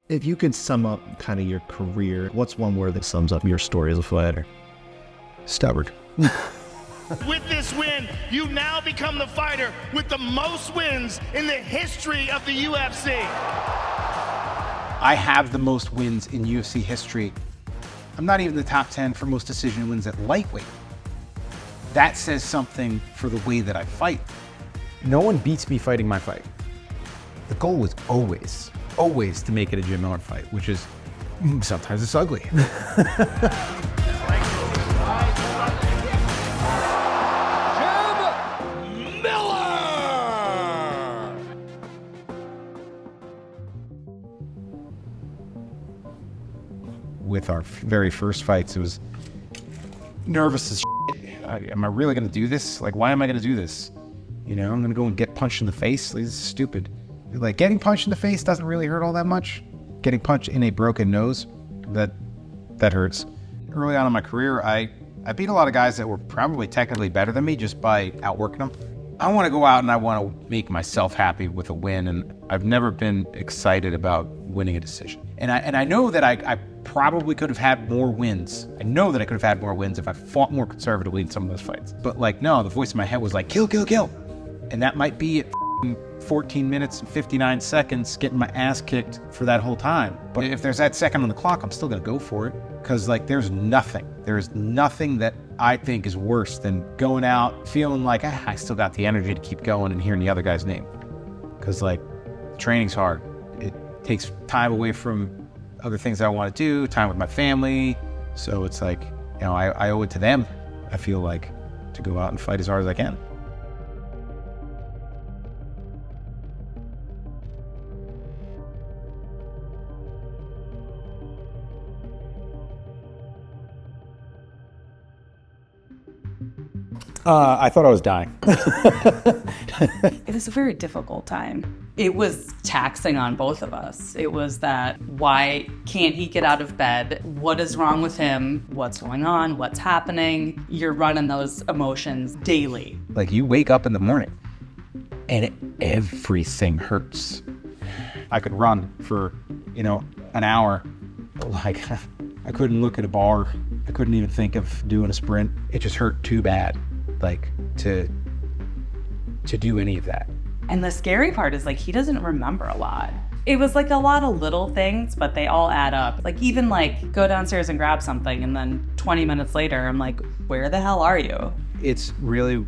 If you could sum up kind of your career, what's one word that sums up your story as a fighter? Stubborn. With this win, you now become the fighter with the most wins in the history of the UFC. I have the most wins in UFC history. I'm not even in the top 10 for most decision wins at lightweight. That says something for the way that I fight. No one beats me fighting my fight. The goal was always to make it a Jim Miller fight, which is sometimes it's ugly. With our very first fights, it was nervous as shit. Am I really gonna do this? Like, why am I gonna do this? You know, I'm gonna go and get punched in the face? Like, this is stupid. Like, getting punched in the face doesn't really hurt all that much. Getting punched in a broken nose, that hurts. Early on in my career, I beat a lot of guys that were probably technically better than me just by outworking them. I wanna go out and I wanna make myself happy with a win, and I've never been excited about winning a decision. And I know that I probably could have had more wins. I know that I could have had more wins if I fought more conservatively in some of those fights. But like, no, the voice in my head was like, kill, kill, kill. And that might be at 14 minutes and 59 seconds getting my ass kicked for that whole time. But if there's that second on the clock, I'm still gonna go for it. Cause like, there is nothing that I think is worse than going out, feeling like, I still got the energy to keep going and hearing the other guy's name. Cause like, training's hard. It takes time away from other things that I want to do, time with my family. So it's like, you know, I owe it to them, I feel like, to go out and fight as hard as I can. I thought I was dying. It was a very difficult time. It was taxing on both of us. It was that, why can't he get out of bed? What is wrong with him? What's going on? What's happening? You're running those emotions daily. Like, you wake up in the morning and everything hurts. I could run for, you know, an hour. Like, I couldn't look at a bar. I couldn't even think of doing a sprint. It just hurt too bad, like, to do any of that. And the scary part is, like, he doesn't remember a lot. It was like a lot of little things, but they all add up. Like, even like, go downstairs and grab something, and then 20 minutes later, I'm like, where the hell are you? It's really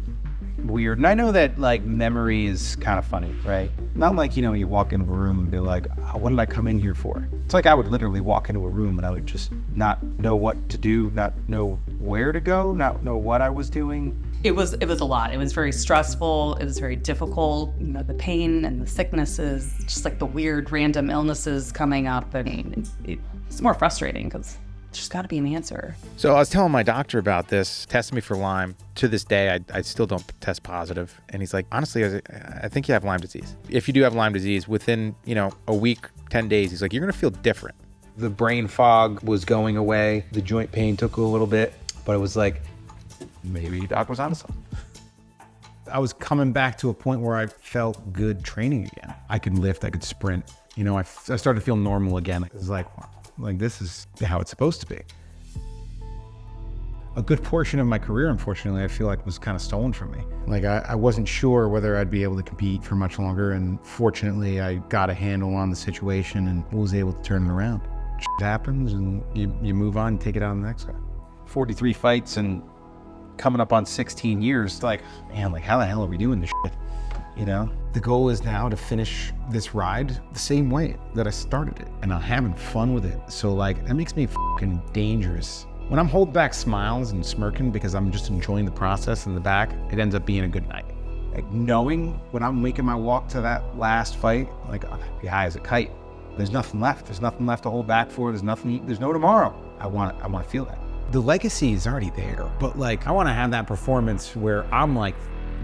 weird. And I know that, like, memory is kind of funny, right? Not like, you know, you walk into a room and be like, oh, what did I come in here for? It's like I would literally walk into a room and I would just not know what to do, not know where to go, not know what I was doing. It was a lot. It was very stressful. It was very difficult. You know, the pain and the sicknesses, just like the weird random illnesses coming up. I mean, it's more frustrating because there's just got to be an answer. So I was telling my doctor about this, testing me for Lyme. To this day, I still don't test positive. And he's like, honestly, I think you have Lyme disease. If you do have Lyme disease, within, you know, a week, 10 days, he's like, you're gonna feel different. The brain fog was going away. The joint pain took a little bit, but it was like, maybe Doc was onto something. I was coming back to a point where I felt good training again. I could lift, I could sprint. You know, I started to feel normal again. It was like this is how it's supposed to be. A good portion of my career, unfortunately, I feel like was kind of stolen from me. Like, I wasn't sure whether I'd be able to compete for much longer, and fortunately I got a handle on the situation and was able to turn it around. Shit happens and you move on and take it out on the next guy. 43 fights and coming up on 16 years, like, man, like, how the hell are we doing this shit? You know? The goal is now to finish this ride the same way that I started it, and I'm having fun with it. So like, that makes me fucking dangerous. When I'm holding back smiles and smirking because I'm just enjoying the process in the back, it ends up being a good night. Like, knowing when I'm making my walk to that last fight, like, I'm gonna be high as a kite. There's nothing left. There's nothing left to hold back for. There's no tomorrow. I want to feel that. The legacy is already there, but like, I want to have that performance where I'm like,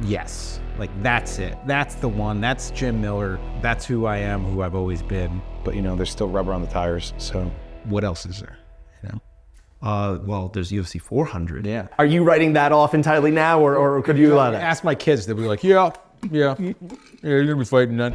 yes, like, that's it. That's the one. That's Jim Miller. That's who I am, who I've always been. But you know, there's still rubber on the tires. So what else is there? You know? Well, there's UFC 400. Yeah. Are you writing that off entirely now, or could you allow that? Ask my kids, they'll be like, yeah, you're gonna be fighting that.